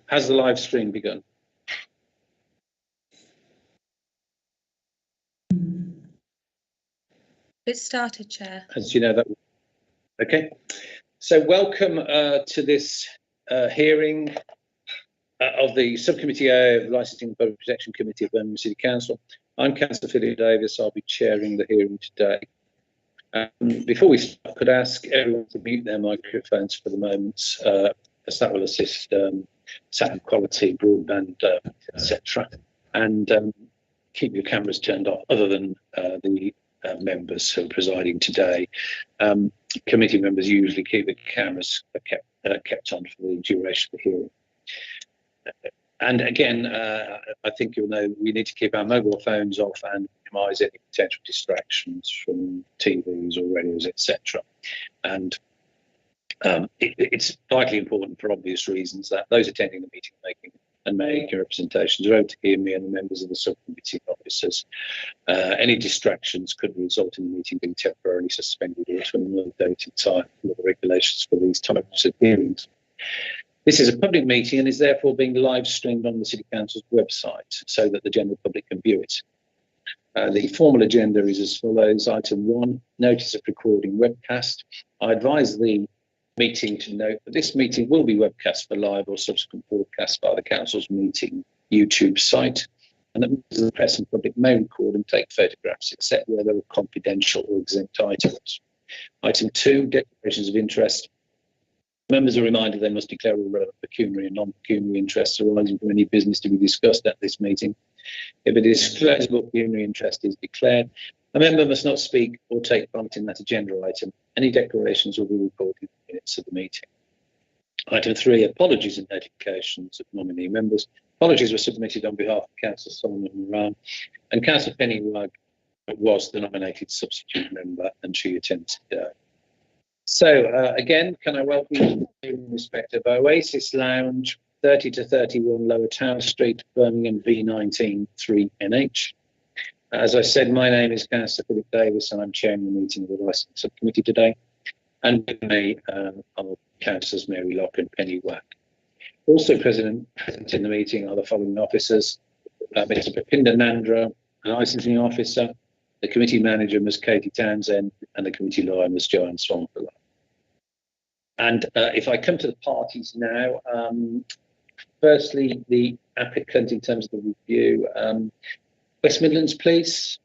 Has the live stream begun? It started, Chair. As you know, that. Okay. So welcome to this hearing of the Subcommittee of Licensing and Public Protection Committee of Birmingham City Council. I'm Councillor Philip Davis. I'll be chairing the hearing today. Before we start, could I ask everyone to mute their microphones for the moment, as that will assist sound quality, broadband, etc. And keep your cameras turned off, other than the members who are presiding today. Committee members usually keep the cameras kept on for the duration of the hearing. And again, I think you'll know we need to keep our mobile phones off and minimise any potential distractions from TVs or radios, etc. And it's vitally important, for obvious reasons, that those attending the meeting making representations are able to hear me and the members of the subcommittee officers. Any distractions could result in the meeting being temporarily suspended or to another date and time for the regulations for these types of hearings. This is a public meeting and is therefore being live streamed on the City Council's website so that the general public can view it. The formal agenda is as follows. Item 1, notice of recording webcast. I advise the meeting to note that this meeting will be webcast for live or subsequent broadcast by the Council's meeting YouTube site, and that members of the press and public may record and take photographs except where there are confidential or exempt items. Item 2, declarations of interest. Members are reminded they must declare all relevant pecuniary and non-pecuniary interests arising from any business to be discussed at this meeting. If a disclosable pecuniary interest is declared, a member must not speak or take part in that agenda item. Any declarations will be recorded in the minutes of the meeting. Item 3, apologies and notifications of nominee members. Apologies were submitted on behalf of Councillor Solomon Moran, and Councillor Penny Wagg was the nominated substitute member, and she attends today. So again, can I welcome you in respect of Oasis Lounge, 30 to 31 Lower Tower Street, Birmingham, B19 3NH. As I said, my name is Councillor Philip Davis and I'm chairing the meeting of the Licensing Subcommittee today. And with me are Councillors Mary Locke and Penny Wagg. Also present in the meeting are the following officers: Mr. Bipinda Nandra, a licensing officer, the committee manager, Ms. Katie Townsend, and the committee lawyer, Ms. Joanne Swanford. And if I come to the parties now, firstly, the applicant in terms of the review, West Midlands, please.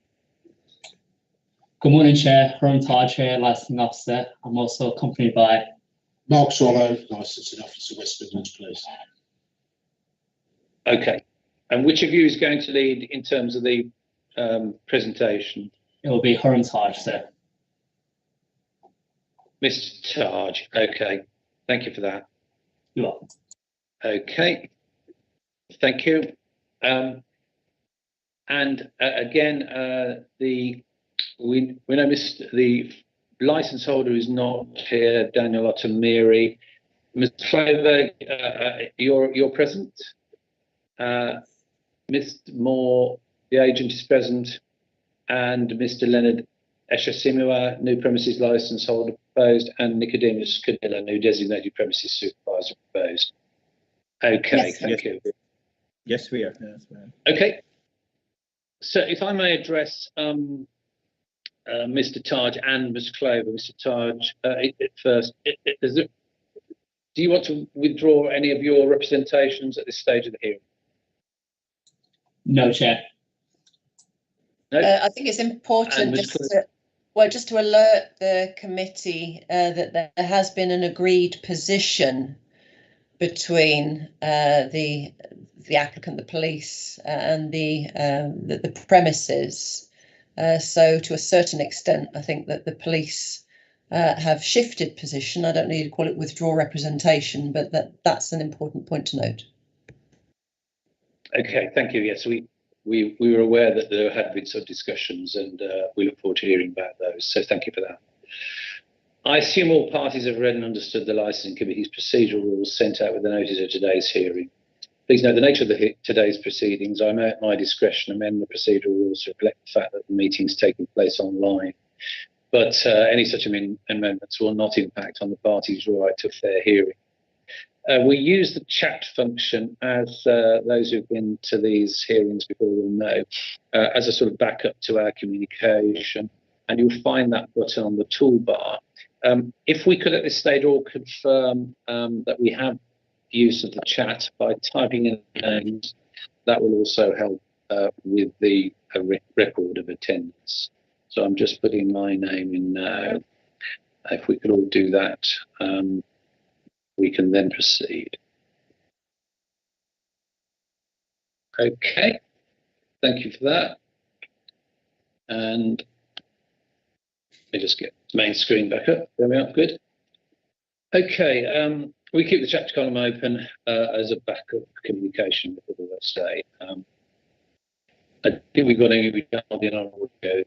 Good morning, Chair. Hiram Taj here, Licensing Officer. I'm also accompanied by Mark Swallow, Licensing Officer, West Midlands, please. Okay. And which of you is going to lead in terms of the presentation? It will be Hiram Taj, sir. Mr. Taj. Okay. Thank you for that. You're welcome. Okay. Thank you. And again, we know the license holder is not here, Daniel Otamiri. Ms. Clover, you're present. Mr. Moore, the agent, is present, and Mr. Leonard Eshasimua, new premises license holder, proposed, and Nicodemus Cadilla, new designated premises supervisor, proposed. Okay, Yes. thank you. Yes, we are. Yes, we are. Okay. So if I may address Mr. Taj and Ms. Clover. Mr. Taj, first, do you want to withdraw any of your representations at this stage of the hearing? No, Chair. No? I think it's important Ms. just to alert the committee that there has been an agreed position between the applicant, the police, and the premises. So to a certain extent, I think that the police have shifted position. I don't need to call it withdraw representation, but that's an important point to note. Okay, thank you. Yes, we were aware that there had been some discussions, and we look forward to hearing about those. So thank you for that. I assume all parties have read and understood the Licensing Committee's procedural rules sent out with the notice of today's hearing. Please note the nature of today's proceedings. I may at my discretion amend the procedural rules to reflect the fact that the meeting is taking place online, but any such amendments will not impact on the parties' right to a fair hearing. We use the chat function, as those who've been to these hearings before will know, as a sort of backup to our communication, and you'll find that button on the toolbar. If we could at this stage all confirm that we have use of the chat by typing in names, that will also help with the record of attendance. So I'm just putting my name in now. If we could all do that, we can then proceed. Okay, thank you for that. And let me just get the main screen back up. There we are, good. Okay, we keep the chat column open as a backup communication with the state. I think we've got a in our audio.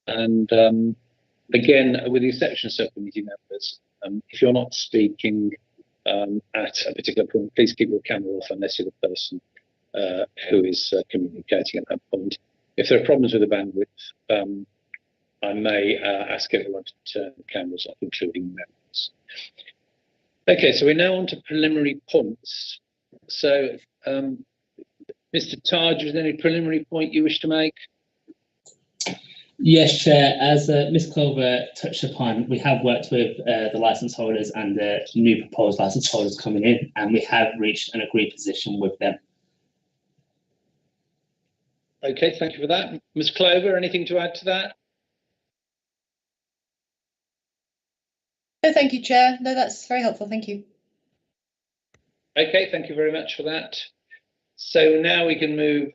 And again, with the exception of subcommittee members, if you're not speaking at a particular point, please keep your camera off unless you're the person who is communicating at that point. If there are problems with the bandwidth, I may ask everyone to turn the cameras off, including members. Okay, so we're now on to preliminary points. So, Mr. Taj, is there any preliminary point you wish to make? Yes, Chair. As Ms. Clover touched upon, we have worked with the licence holders and the new proposed licence holders coming in, and we have reached an agreed position with them. Okay, thank you for that. Ms. Clover, anything to add to that? No, thank you, Chair. No, that's very helpful. Thank you. Okay, thank you very much for that. So now we can move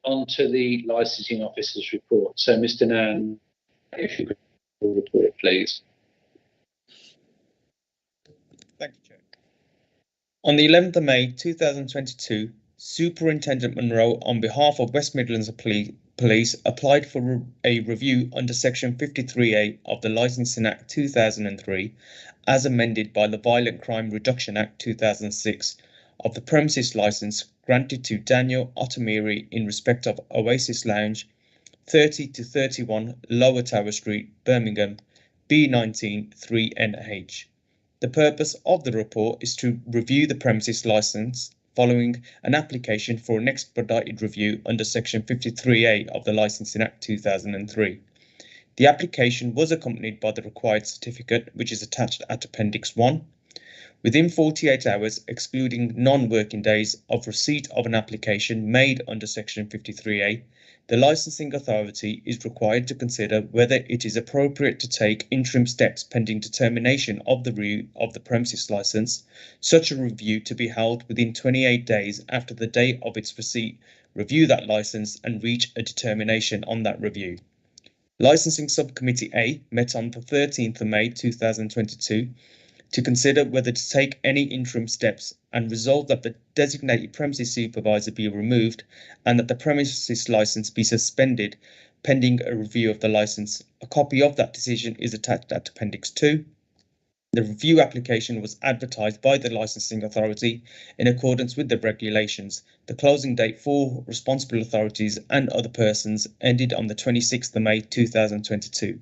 on to the licensing officer's report. So, Mr. Nan, if you could report, please. Thank you, Chair. On the 11th of May 2022, Superintendent Munro, on behalf of West Midlands Police, applied for a review under Section 53A of the Licensing Act 2003, as amended by the Violent Crime Reduction Act 2006, of the premises licence granted to Daniel Otamiri in respect of Oasis Lounge, 30 to 31 Lower Tower Street, Birmingham, B19 3NH. The purpose of the report is to review the premises licence following an application for an expedited review under Section 53A of the Licensing Act 2003. The application was accompanied by the required certificate, which is attached at Appendix 1. Within 48 hours, excluding non-working days of receipt of an application made under Section 53A, the licensing authority is required to consider whether it is appropriate to take interim steps pending determination of the review of the premises licence, such a review to be held within 28 days after the date of its receipt, review that licence and reach a determination on that review. Licensing Subcommittee A met on the 13th of May 2022 to consider whether to take any interim steps and resolve that the designated premises supervisor be removed and that the premises licence be suspended pending a review of the licence. A copy of that decision is attached at Appendix 2. The review application was advertised by the licensing authority in accordance with the regulations. The closing date for responsible authorities and other persons ended on the 26th of May 2022.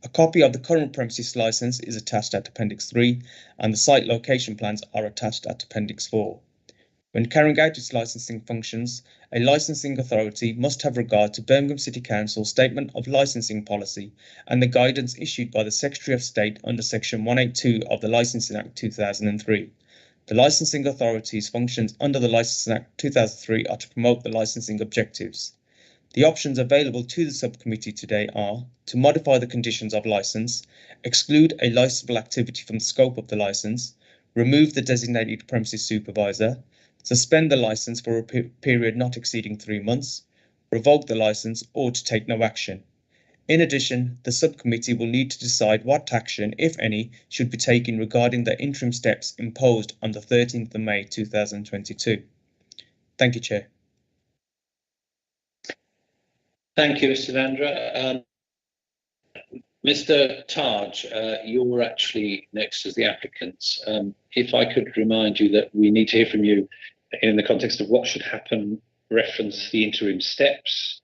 A copy of the current premises licence is attached at Appendix 3 and the site location plans are attached at Appendix 4. When carrying out its licensing functions, a licensing authority must have regard to Birmingham City Council's Statement of Licensing Policy and the guidance issued by the Secretary of State under Section 182 of the Licensing Act 2003. The licensing authority's functions under the Licensing Act 2003 are to promote the licensing objectives. The options available to the subcommittee today are to modify the conditions of licence, exclude a licensable activity from the scope of the licence, remove the designated premises supervisor, suspend the licence for a period not exceeding 3 months, revoke the licence, or to take no action. In addition, the subcommittee will need to decide what action, if any, should be taken regarding the interim steps imposed on the 13th of May 2022. Thank you, Chair. Thank you, Mr. Vandra. Mr. Taj, you're actually next as the applicants. If I could remind you that we need to hear from you in the context of what should happen, reference the interim steps,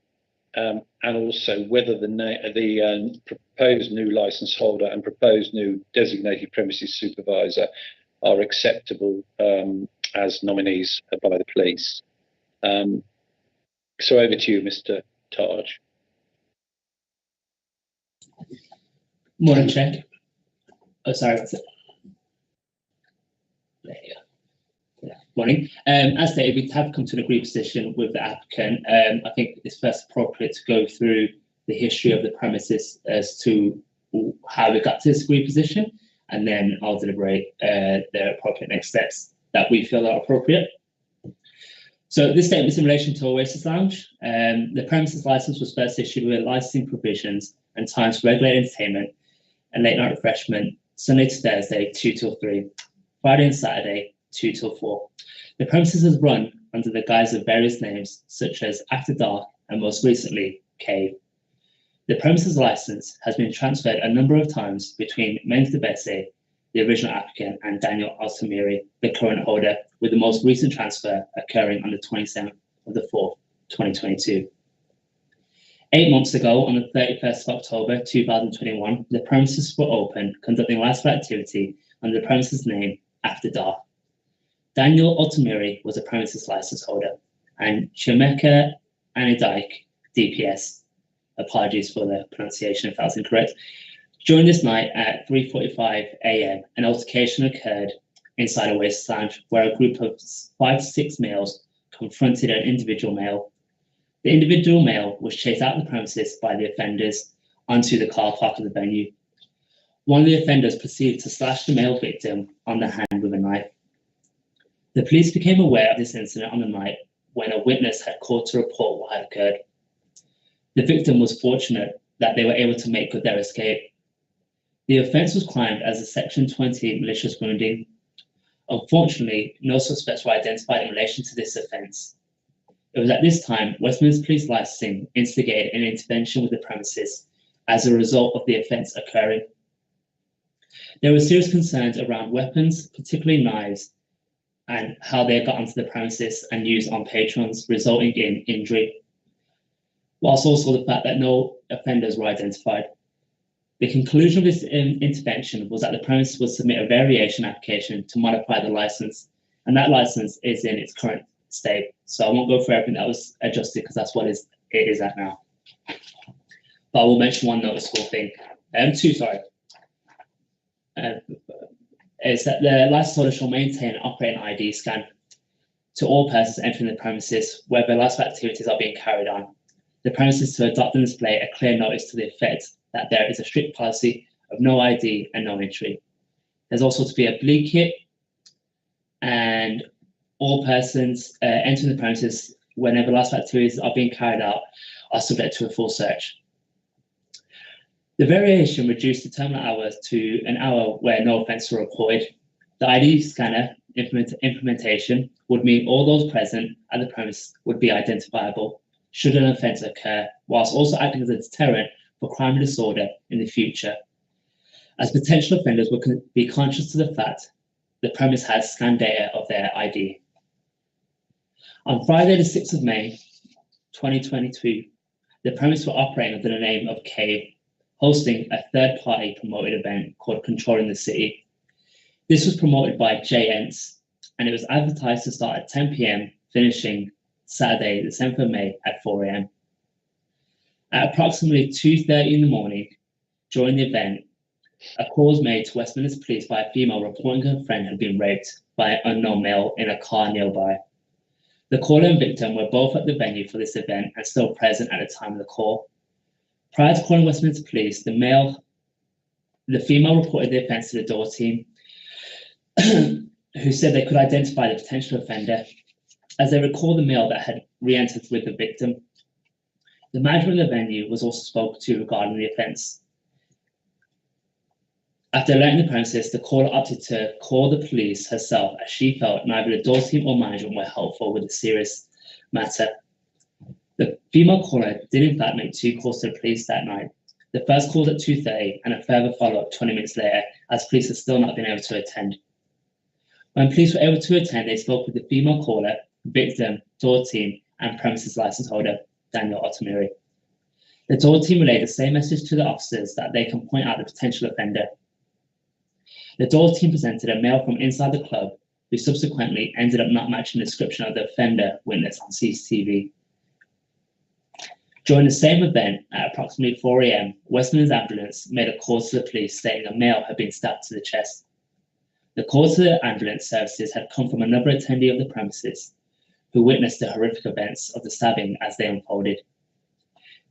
and also whether the proposed new licence holder and proposed new designated premises supervisor are acceptable as nominees by the police. So over to you, Mr. Taj. Morning, Chair. Oh, sorry. There you go. Yeah. Morning. As stated, we have come to an agreed position with the applicant. I think it's first appropriate to go through the history of the premises as to how we got to this agreed position, and then I'll deliberate the appropriate next steps that we feel are appropriate. So this statement is in relation to Oasis Lounge. The premises license was first issued with licensing provisions and times for regulated entertainment and late night refreshment, Sunday to Thursday, 2 till 3, Friday and Saturday, 2 till 4. The premises is run under the guise of various names, such as After Dark and most recently, Cave. The premises license has been transferred a number of times between Mendes de Besse, the original applicant, and Daniel Altamiri, the current holder, with the most recent transfer occurring on the 27th of the 4th, 2022. 8 months ago, on the 31st of October 2021, the premises were open, conducting licensed activity under the premises name After Dark. Daniel Altamiri was a premises license holder, and Chemeka Anidike, DPS, apologies for the pronunciation if that was incorrect. During this night at 3:45 a.m, an altercation occurred inside Oasis Lounge where a group of 5 to 6 males confronted an individual male. The individual male was chased out of the premises by the offenders onto the car park of the venue. One of the offenders proceeded to slash the male victim on the hand with a knife. The police became aware of this incident on the night when a witness had called to report what had occurred. The victim was fortunate that they were able to make good their escape. The offence was claimed as a Section 20 malicious wounding. Unfortunately, no suspects were identified in relation to this offence. It was at this time Westminster Police Licensing instigated an intervention with the premises as a result of the offence occurring. There were serious concerns around weapons, particularly knives, and how they got onto the premises and used on patrons, resulting in injury, whilst also the fact that no offenders were identified. The conclusion of this intervention was that the premises would submit a variation application to modify the licence, and that licence is in its current state. So I won't go through everything that was adjusted because that's what it is at now. But I will mention one noticeable thing. Two, sorry. Is that the licence holder shall maintain and operate an ID scan to all persons entering the premises where the licensed activities are being carried on. The premises to adopt and display a clear notice to the effect that there is a strict policy of no ID and no entry. There's also to be a bleed kit, and all persons entering the premises whenever licensed activities are being carried out are subject to a full search. The variation reduced the terminal hours to an hour where no offence were reported. The ID scanner implementation would mean all those present at the premise would be identifiable should an offence occur, whilst also acting as a deterrent for crime and disorder in the future, as potential offenders would be conscious to the fact the premise has scanned data of their ID. On Friday, the 6th of May, 2022, the premise were operating under the name of Cave, hosting a third-party promoted event called Controlling the City. This was promoted by Jay Ents, and it was advertised to start at 10 p.m, finishing Saturday, the 7th of May at 4 a.m. At approximately 2:30 in the morning, during the event, a call was made to Westminster Police by a female reporting her friend had been raped by an unknown male in a car nearby. The caller and victim were both at the venue for this event and still present at the time of the call. Prior to calling Westminster Police, the female reported the offence to the door team, who said they could identify the potential offender, as they recalled the male that had re-entered with the victim. The management of the venue was also spoken to regarding the offence. After alerting the premises, the caller opted to call the police herself, as she felt neither the door team or management were helpful with the serious matter. The female caller did in fact make 2 calls to the police that night. The first call at 2:30 and a further follow-up 20 minutes later, as police had still not been able to attend. When police were able to attend, they spoke with the female caller, victim, door team, and premises license holder, Daniel Altamiri. The door team relayed the same message to the officers that they can point out the potential offender. The Dawes team presented a male from inside the club who subsequently ended up not matching the description of the offender witnessed on CCTV. During the same event, at approximately 4 a.m, West Midlands Ambulance made a call to the police stating a male had been stabbed to the chest. The call to the ambulance services had come from another attendee of the premises who witnessed the horrific events of the stabbing as they unfolded.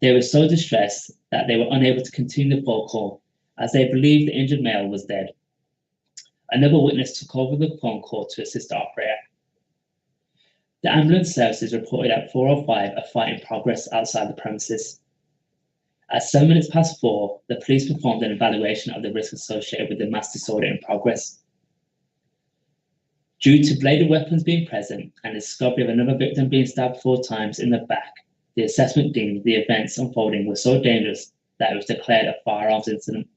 They were so distressed that they were unable to continue the phone call as they believed the injured male was dead. Another witness took over the phone call to assist the operator. The ambulance services reported at 4:05 a fight in progress outside the premises. At 7 minutes past 4, the police performed an evaluation of the risk associated with the mass disorder in progress. Due to bladed weapons being present and the discovery of another victim being stabbed 4 times in the back, the assessment deemed the events unfolding were so dangerous that it was declared a firearms incident.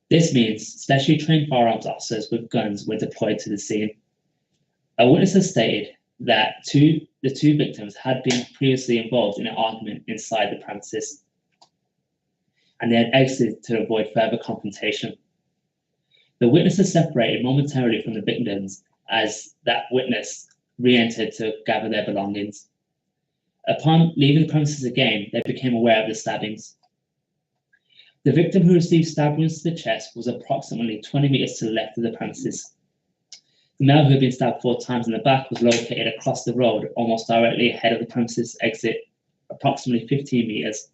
This means specially trained firearms officers with guns were deployed to the scene. A witness has stated that the two victims had been previously involved in an argument inside the premises, and they had exited to avoid further confrontation. The witnesses separated momentarily from the victims as that witness re-entered to gather their belongings. Upon leaving the premises again, they became aware of the stabbings. The victim who received stab wounds to the chest was approximately 20 meters to the left of the premises. The male who had been stabbed 4 times in the back was located across the road, almost directly ahead of the premises exit, approximately 15 meters.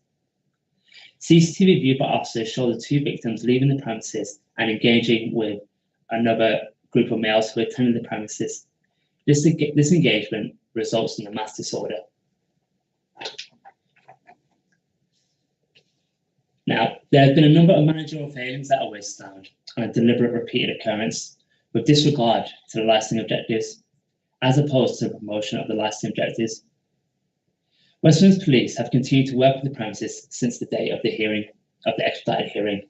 CCTV view by officers showed the 2 victims leaving the premises and engaging with another group of males who attended the premises. This engagement results in a mass disorder. Now, there have been a number of managerial failings that are West found and a deliberate repeated occurrence with disregard to the licensing objectives, as opposed to the promotion of the licensing objectives. West Midlands Police have continued to work with the premises since the date of the hearing, of the expedited hearing.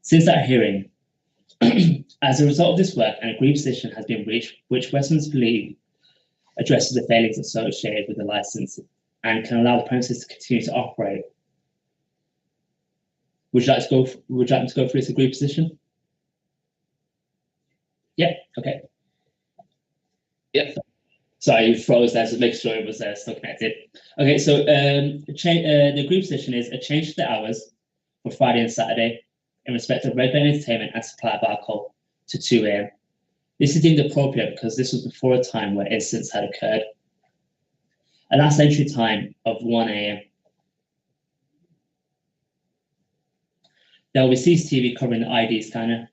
Since that hearing, as a result of this work, an agreed position has been reached, which West Midlands Police addresses the failings associated with the license and can allow the premises to continue to operate. Would you like to go through this agreed position? Yeah, okay. Yeah. Sorry, you froze there, so make sure it was still connected. Okay, so the agreed position is a change to the hours for Friday and Saturday in respect of red band entertainment and supply of alcohol to 2 a.m. This is deemed appropriate because this was before a time where incidents had occurred. A last entry time of 1 a.m. There will be CCTV covering the ID scanner.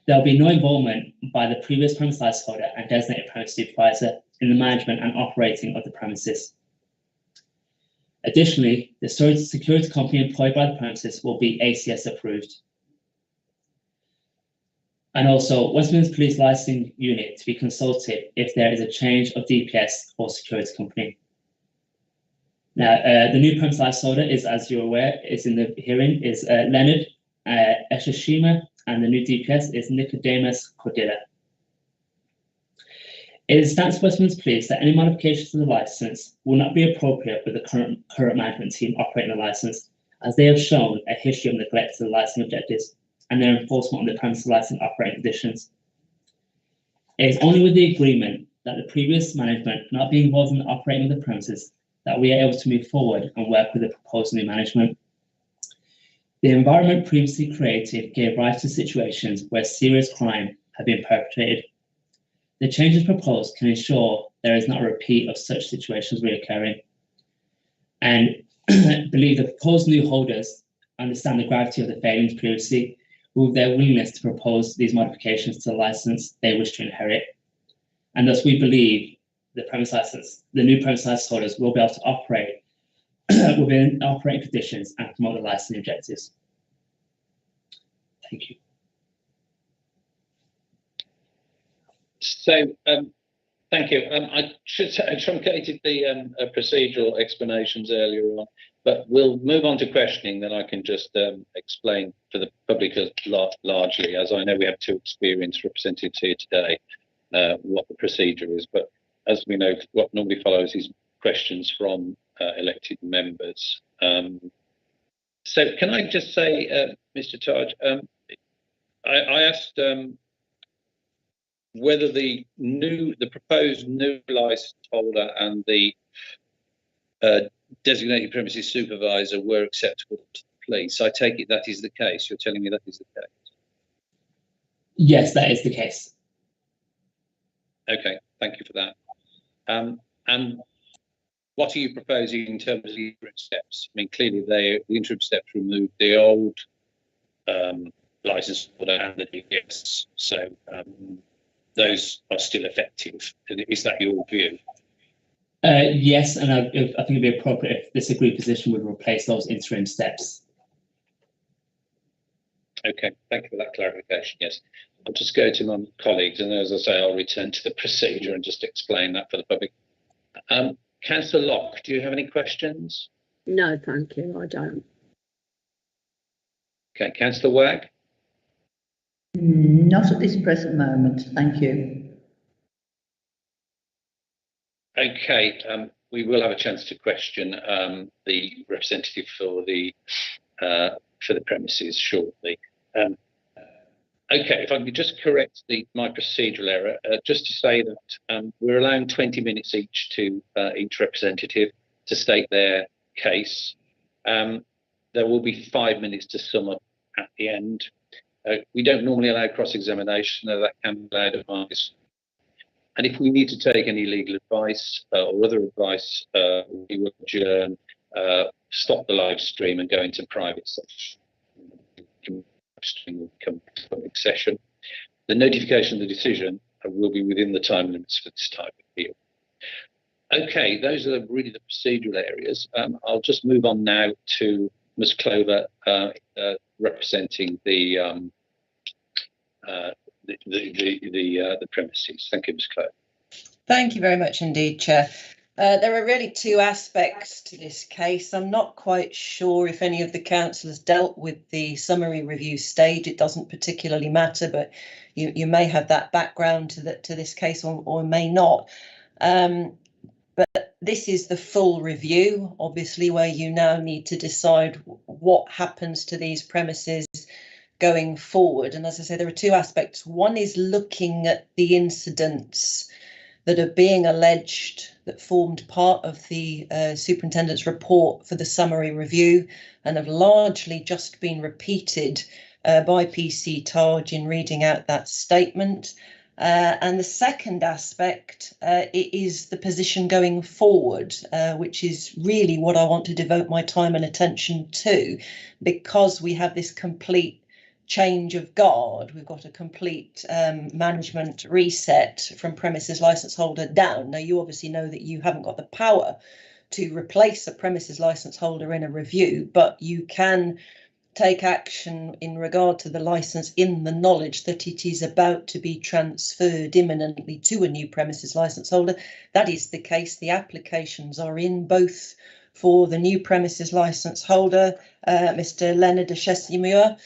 There will be no involvement by the previous premise license holder and designated premise supervisor in the management and operating of the premises. Additionally, the security company employed by the premises will be ACS approved. And also, West Midlands Police Licensing Unit to be consulted if there is a change of DPS or security company. Now, the new premise license holder is, as you're aware, is in the hearing, is Leonard Eshishima, and the new DPS is Nicodemus Cordilla. It is stance of West Midlands Police that any modifications to the license will not be appropriate with the current management team operating the license, as they have shown a history of neglect to the licensing objectives and their enforcement on the premises licensing operating conditions. It is only with the agreement that the previous management not being involved in the operating of the premises that we are able to move forward and work with the proposed new management. The environment previously created gave rise to situations where serious crime had been perpetrated. The changes proposed can ensure there is not a repeat of such situations reoccurring, and believe the proposed new holders understand the gravity of the failings previously, with their willingness to propose these modifications to the license they wish to inherit. And thus we believe the new premise license holders will be able to operate within operating conditions and promote the licensing objectives. Thank you. So, thank you. I should say I truncated the procedural explanations earlier on, but we'll move on to questioning. Then I can just explain for the public largely, as I know we have 2 experienced representatives here today, what the procedure is. But as we know, what normally follows is questions from elected members. So can I just say, Mr. Taj, I asked whether the proposed new license holder and the designated premises supervisor were acceptable to the police. I take it that is the case. You're telling me that is the case. Yes, that is the case. Okay, thank you for that. And what are you proposing in terms of the interim steps? I mean, clearly the interim steps removed the old license holder and the DPS, so those are still effective. Is that your view? Yes, and I think it'd be appropriate if this agreed position would replace those interim steps. Okay, thank you for that clarification. Yes, I'll just go to my colleagues, and as I say, I'll return to the procedure and just explain that for the public. Councillor Locke, do you have any questions? No, thank you, I don't. Okay, Councillor Wagg? Not at this present moment, thank you. Okay, we will have a chance to question the representative for the premises shortly. Okay, if I could just correct my procedural error, just to say that we're allowing 20 minutes each to each representative to state their case. There will be 5 minutes to sum up at the end. We don't normally allow cross-examination, though that can be allowed upon this. And if we need to take any legal advice or other advice, we will adjourn, stop the live stream and go into private session. Will come to public session. The notification of the decision will be within the time limits for this type of appeal. Okay, those are really the procedural areas. I'll just move on now to Ms. Clover representing the premises. Thank you, Ms. Clover. Thank you very much indeed, Chair. There are really two aspects to this case. I'm not quite sure if any of the councillors dealt with the summary review stage. It doesn't particularly matter, but you may have that background to this case or may not. But this is the full review, obviously, where you now need to decide what happens to these premises going forward. And as I say, there are two aspects. One is looking at the incidents that are being alleged that formed part of the superintendent's report for the summary review and have largely just been repeated by PC Taj in reading out that statement. And the second aspect is the position going forward, which is really what I want to devote my time and attention to, because we have this complete change of guard. We've got a complete management reset from premises licence holder down. Now, you obviously know that you haven't got the power to replace a premises licence holder in a review, but you can take action in regard to the licence in the knowledge that it is about to be transferred imminently to a new premises licence holder. That is the case. The applications are in both for the new premises licence holder, Mr. Leonard Chessimur,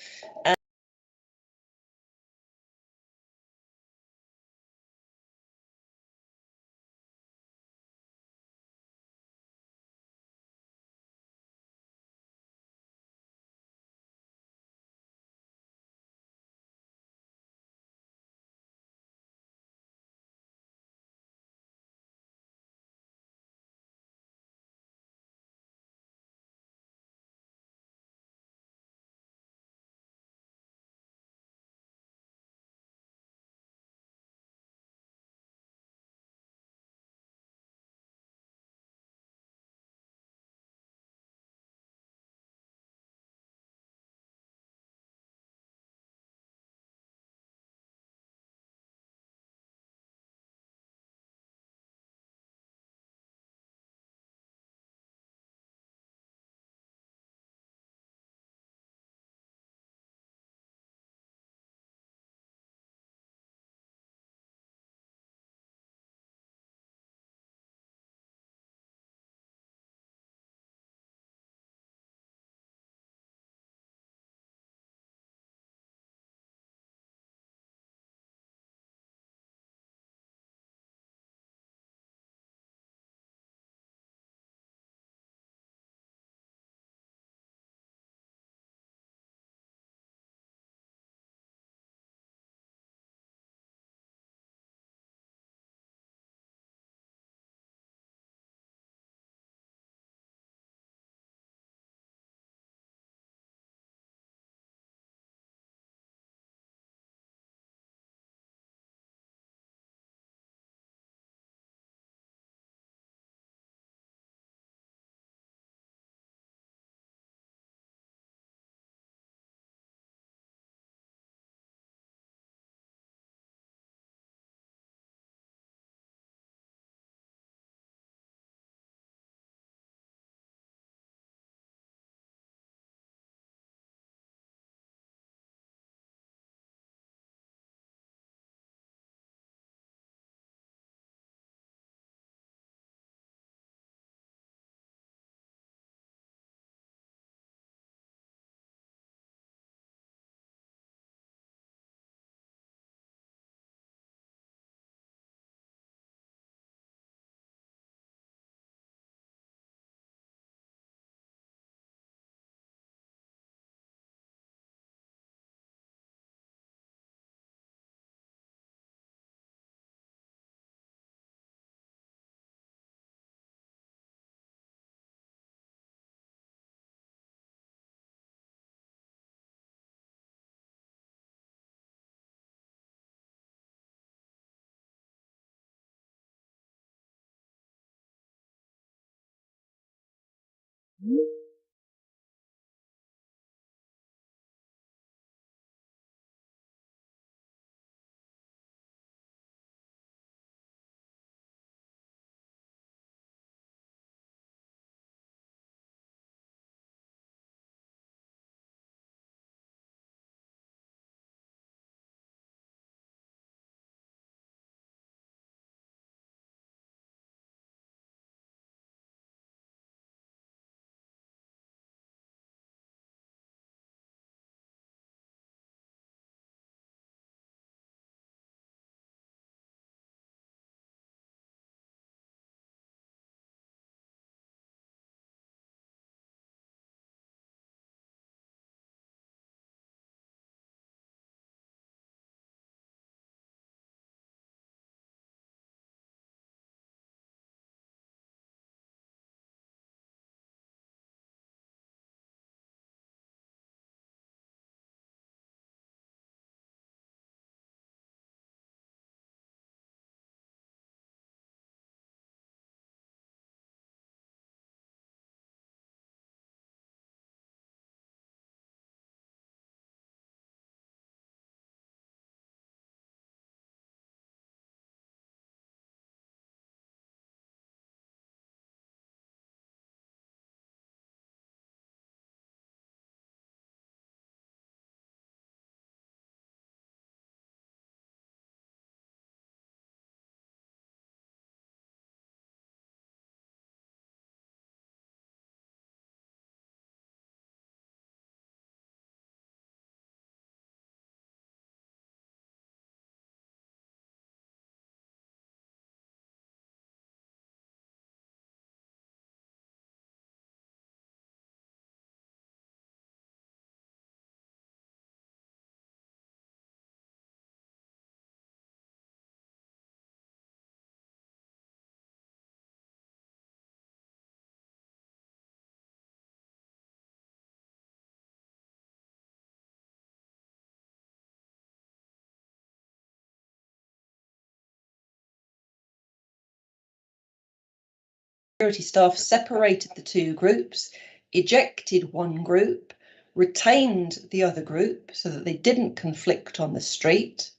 security staff separated the two groups, ejected one group, retained the other group so that they didn't conflict on the street.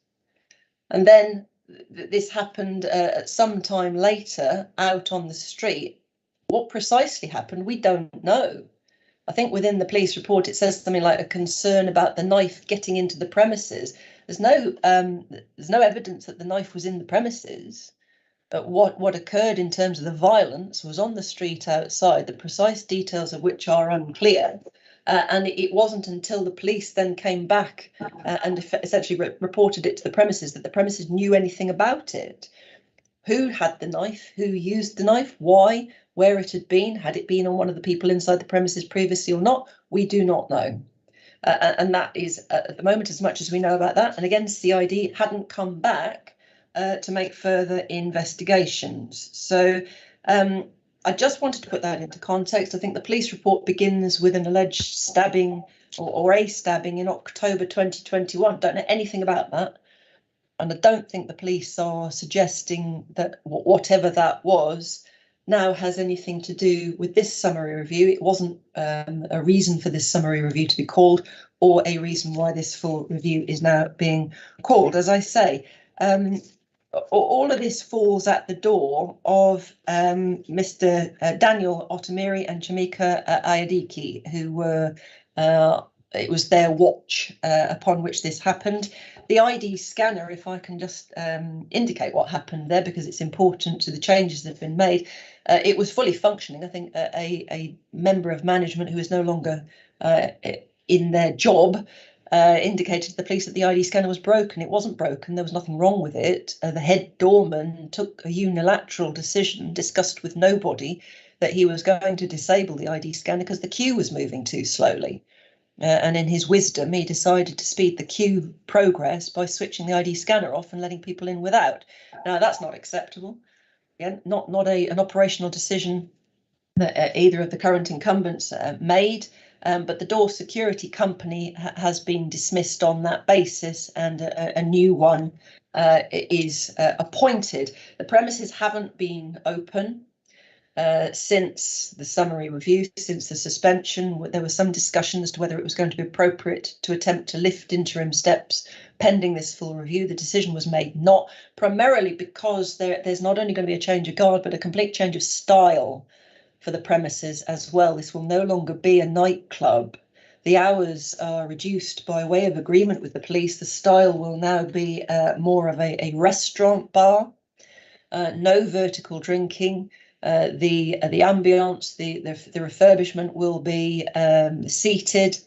And then this happened some time later out on the street. What precisely happened, we don't know. I think within the police report, it says something like a concern about the knife getting into the premises. There's no evidence that the knife was in the premises. But what occurred in terms of the violence was on the street outside, the precise details of which are unclear. And it wasn't until the police then came back and essentially reported it to the premises that the premises knew anything about it. Who had the knife? Who used the knife? Why? Where it had been? Had it been on one of the people inside the premises previously or not? We do not know. And that is, at the moment, as much as we know about that. And again, CID hadn't come back to make further investigations. So I just wanted to put that into context. I think the police report begins with an alleged stabbing or a stabbing in October 2021. Don't know anything about that. And I don't think the police are suggesting that whatever that was now has anything to do with this summary review. It wasn't a reason for this summary review to be called, or a reason why this full review is now being called. As I say, all of this falls at the door of Mr. Daniel Otomiri and Chamika Ayadiki, who were, it was their watch upon which this happened. The ID scanner, if I can just indicate what happened there, because it's important to the changes that have been made, it was fully functioning. I think a member of management who is no longer in their job indicated to the police that the ID scanner was broken. It wasn't broken. There was nothing wrong with it. The head doorman took a unilateral decision, discussed with nobody, that he was going to disable the ID scanner because the queue was moving too slowly. And in his wisdom, he decided to speed the queue progress by switching the ID scanner off and letting people in without. Now, that's not acceptable. Again, not an operational decision that either of the current incumbents made. But the door security company has been dismissed on that basis, and a new one is appointed. The premises haven't been open since the summary review, since the suspension. There was some discussion as to whether it was going to be appropriate to attempt to lift interim steps pending this full review. The decision was made not, primarily because there's not only going to be a change of guard, but a complete change of style for the premises as well. This will no longer be a nightclub. The hours are reduced by way of agreement with the police. The style will now be more of a restaurant bar. No vertical drinking. The ambience, the refurbishment will be seated,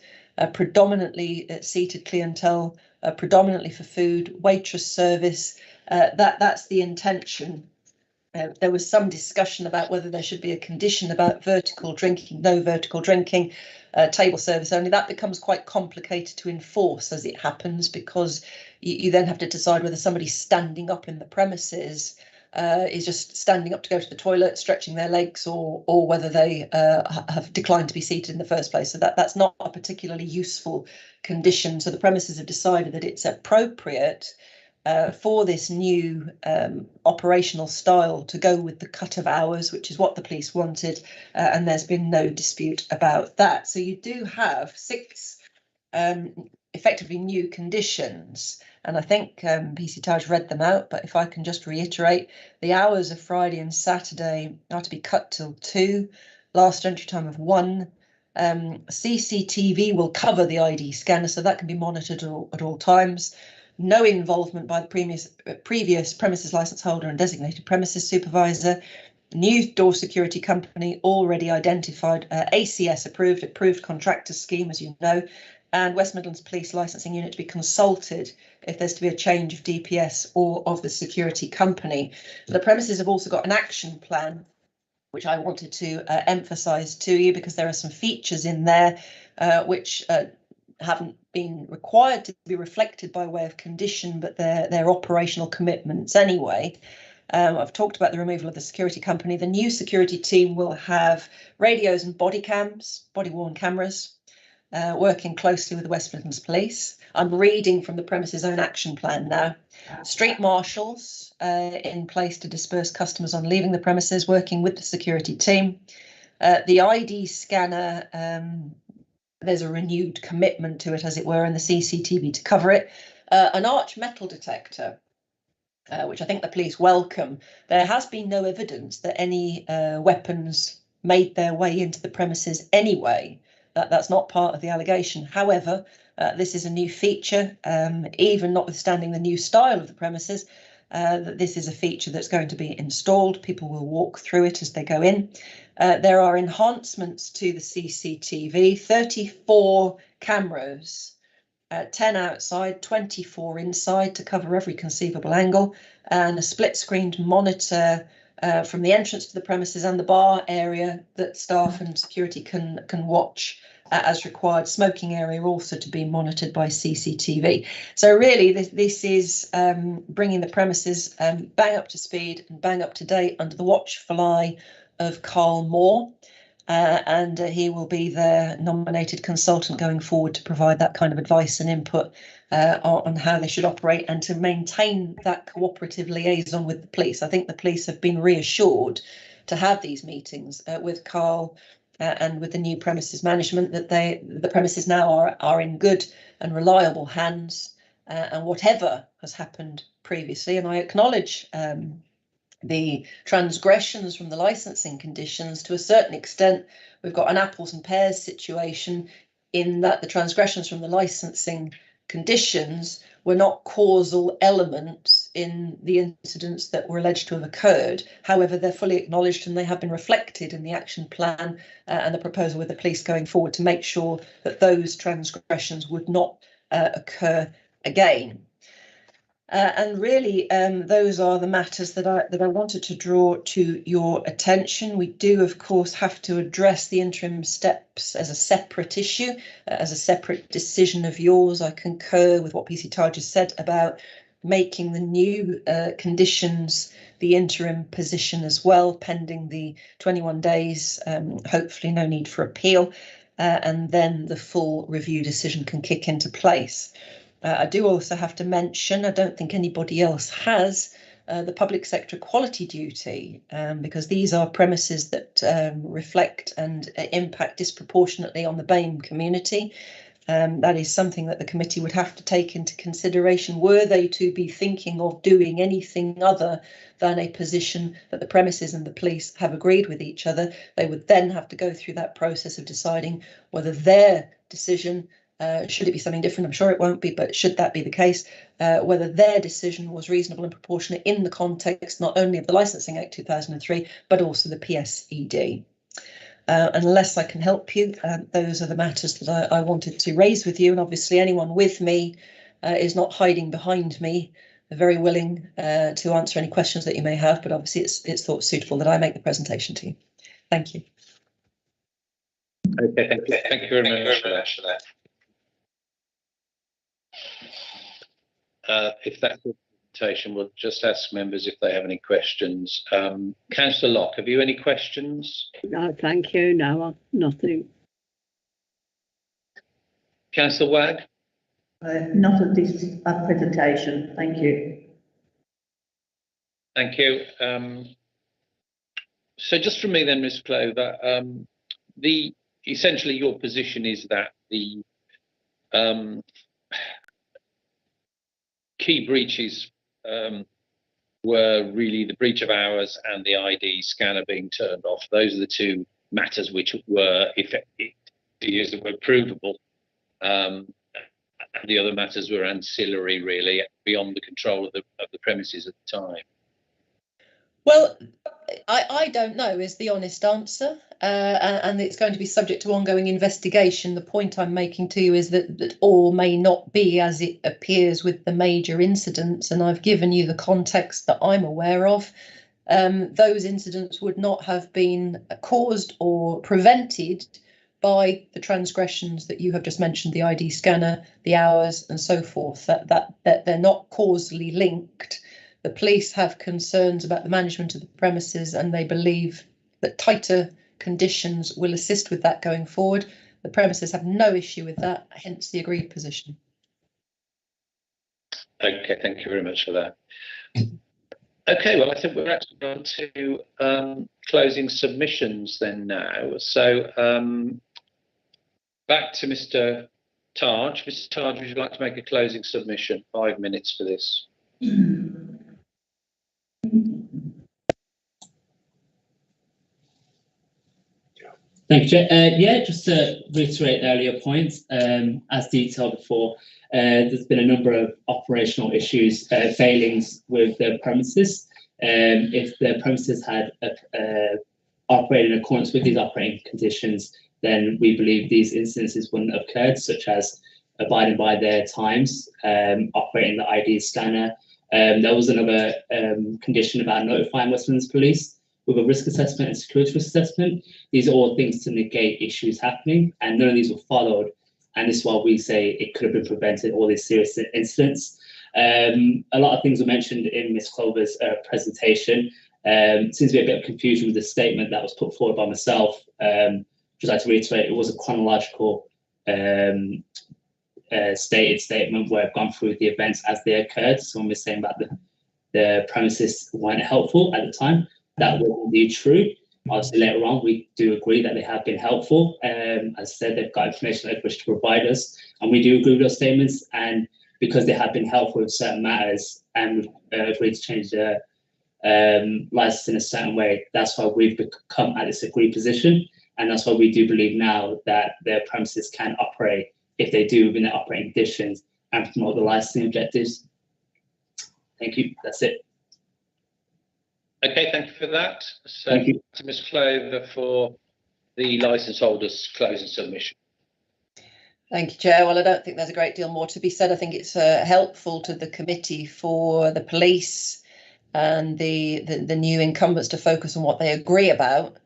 predominantly seated clientele, predominantly for food, waitress service. That's the intention. There was some discussion about whether there should be a condition about vertical drinking, no vertical drinking, table service only. That becomes quite complicated to enforce as it happens, because you then have to decide whether somebody standing up in the premises is just standing up to go to the toilet, stretching their legs, or whether they have declined to be seated in the first place. So that's not a particularly useful condition. So the premises have decided that it's appropriate for this new operational style to go with the cut of hours, which is what the police wanted, and there's been no dispute about that. So you do have 6 effectively new conditions, and I think PC Taj read them out, but if I can just reiterate, the hours of Friday and Saturday are to be cut till 2, last entry time of 1. CCTV will cover the ID scanner, so that can be monitored at all times. No involvement by the previous premises licence holder and designated premises supervisor. New door security company already identified, ACS approved contractor scheme, as you know, and West Midlands Police Licensing Unit to be consulted if there's to be a change of DPS or of the security company. The premises have also got an action plan, which I wanted to emphasise to you, because there are some features in there which haven't been required to be reflected by way of condition, but they're operational commitments anyway. I've talked about the removal of the security company. The new security team will have radios and body cams, body-worn cameras. working closely with the West Midlands Police. I'm reading from the premises own action plan now. Street marshals in place to disperse customers on leaving the premises, working with the security team. The ID scanner, there's a renewed commitment to it, as it were, and the CCTV to cover it. An arch metal detector, which I think the police welcome. There has been no evidence that any weapons made their way into the premises anyway. That's not part of the allegation. However, this is a new feature, even notwithstanding the new style of the premises, that this is a feature that's going to be installed. People will walk through it as they go in. There are enhancements to the CCTV, 34 cameras, 10 outside, 24 inside to cover every conceivable angle, and a split-screened monitor from the entrance to the premises and the bar area that staff and security can watch as required. Smoking area also to be monitored by CCTV. So really, this is bringing the premises bang up to speed and bang up to date under the watchful eye of Carl Moore. And he will be their nominated consultant going forward to provide that kind of advice and input on how they should operate and to maintain that cooperative liaison with the police. I think the police have been reassured to have these meetings with Carl and with the new premises management, that the premises now are in good and reliable hands, and whatever has happened previously, and I acknowledge the transgressions from the licensing conditions, to a certain extent, we've got an apples and pears situation in that the transgressions from the licensing conditions were not causal elements in the incidents that were alleged to have occurred. However, they're fully acknowledged and they have been reflected in the action plan and the proposal with the police going forward to make sure that those transgressions would not occur again. And really, those are the matters that I wanted to draw to your attention. We do, of course, have to address the interim steps as a separate issue, as a separate decision of yours. I concur with what PC Taj has said about making the new conditions the interim position as well, pending the 21 days, hopefully no need for appeal, and then the full review decision can kick into place. I do also have to mention, I don't think anybody else has, the public sector quality duty, because these are premises that reflect and impact disproportionately on the BAME community. That is something that the committee would have to take into consideration were they to be thinking of doing anything other than a position that the premises and the police have agreed with each other. They would then have to go through that process of deciding whether their decision, should it be something different, I'm sure it won't be, but should that be the case, whether their decision was reasonable and proportionate in the context not only of the Licensing Act 2003, but also the PSED. Unless I can help you, those are the matters that I wanted to raise with you. And obviously anyone with me is not hiding behind me. They're very willing to answer any questions that you may have, but obviously it's thought suitable that I make the presentation to you. Thank you. Okay, thank you very much for that. If that's the presentation, we'll just ask members if they have any questions. Councillor Locke, have you any questions? No, thank you. No, nothing. Councillor Wagg? Not at this presentation, thank you. Thank you. So just from me then, Ms. Clover, essentially your position is that the key breaches were really the breach of hours and the ID scanner being turned off. Those are the two matters which were provable. And the other matters were ancillary, really, beyond the control of the premises at the time. Well, I don't know is the honest answer, and it's going to be subject to ongoing investigation. The point I'm making to you is that all may not be as it appears with the major incidents, and I've given you the context that I'm aware of. Those incidents would not have been caused or prevented by the transgressions that you have just mentioned, the ID scanner, the hours and so forth, that they're not causally linked. The police have concerns about the management of the premises and they believe that tighter conditions will assist with that going forward. The premises have no issue with that, hence the agreed position. Okay, thank you very much for that. Okay, well, I think we're actually on to closing submissions then now. So back to Mr. Taj. Mr. Taj, would you like to make a closing submission? 5 minutes for this. Thank you, Chair. Yeah, just to reiterate earlier points, as detailed before, there's been a number of operational issues, failings with the premises. If the premises had operated in accordance with these operating conditions, then we believe these incidences wouldn't have occurred, such as abiding by their times, operating the ID scanner. There was another condition about notifying West Midlands Police with a risk assessment and security risk assessment. These are all things to negate issues happening, and none of these were followed. And this is why we say it could have been prevented, all these serious incidents. A lot of things were mentioned in Ms. Clover's presentation. Seems to be a bit of confusion with the statement that was put forward by myself. Just like to reiterate, it was a chronological stated statement where I've gone through the events as they occurred. So when we're saying about the premises weren't helpful at the time, that was indeed true. Obviously, later on, we do agree that they have been helpful. As I said, they've got information they wish to provide us, and we do agree with those statements. And because they have been helpful with certain matters, and we've agreed to change the license in a certain way, that's why we've come at this agreed position. And that's why we do believe now that their premises can operate, if they do, within their operating conditions and promote the licensing objectives. Thank you. That's it. Okay, thank you for that. So Thank you. to Ms. Clover for the licence holders closing submission. Thank you, Chair. Well, I don't think there's a great deal more to be said. I think it's helpful to the committee for the police and the new incumbents to focus on what they agree about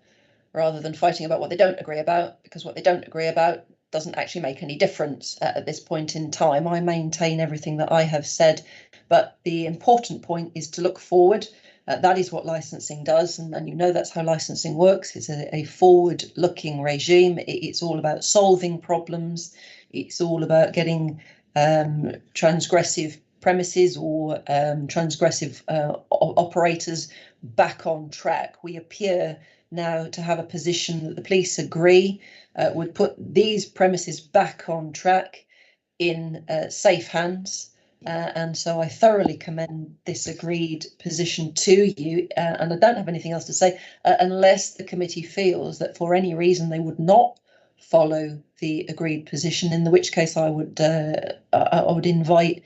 rather than fighting about what they don't agree about, because what they don't agree about doesn't actually make any difference at this point in time. I maintain everything that I have said, but the important point is to look forward. That is what licensing does, and you know that's how licensing works. It's a forward-looking regime. It's all about solving problems. It's all about getting transgressive premises or transgressive operators back on track. We appear now to have a position that the police agree would put these premises back on track in safe hands. And so I thoroughly commend this agreed position to you, and I don't have anything else to say unless the committee feels that for any reason they would not follow the agreed position, in which case I would invite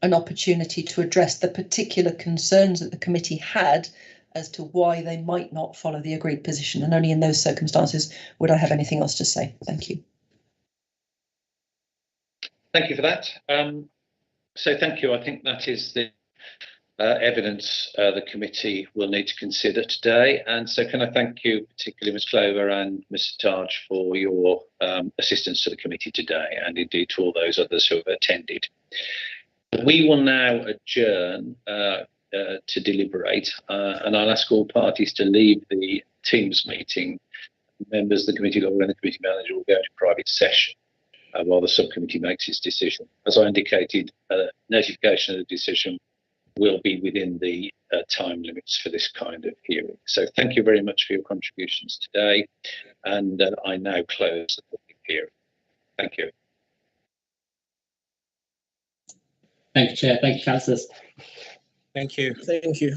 an opportunity to address the particular concerns that the committee had as to why they might not follow the agreed position, and only in those circumstances would I have anything else to say. Thank you. Thank you for that. So thank you. I think that is the evidence the committee will need to consider today. And so can I thank you, particularly Ms. Clover and Mr. Taj, for your assistance to the committee today, and indeed to all those others who have attended. We will now adjourn to deliberate, and I'll ask all parties to leave the Teams meeting. Members of the committee and the committee manager will go into private session while the subcommittee makes its decision. As I indicated, notification of the decision will be within the time limits for this kind of hearing. So thank you very much for your contributions today, and I now close the public hearing. Thank you. Thank you, Chair. Thank you, councillors. Thank you. Thank you.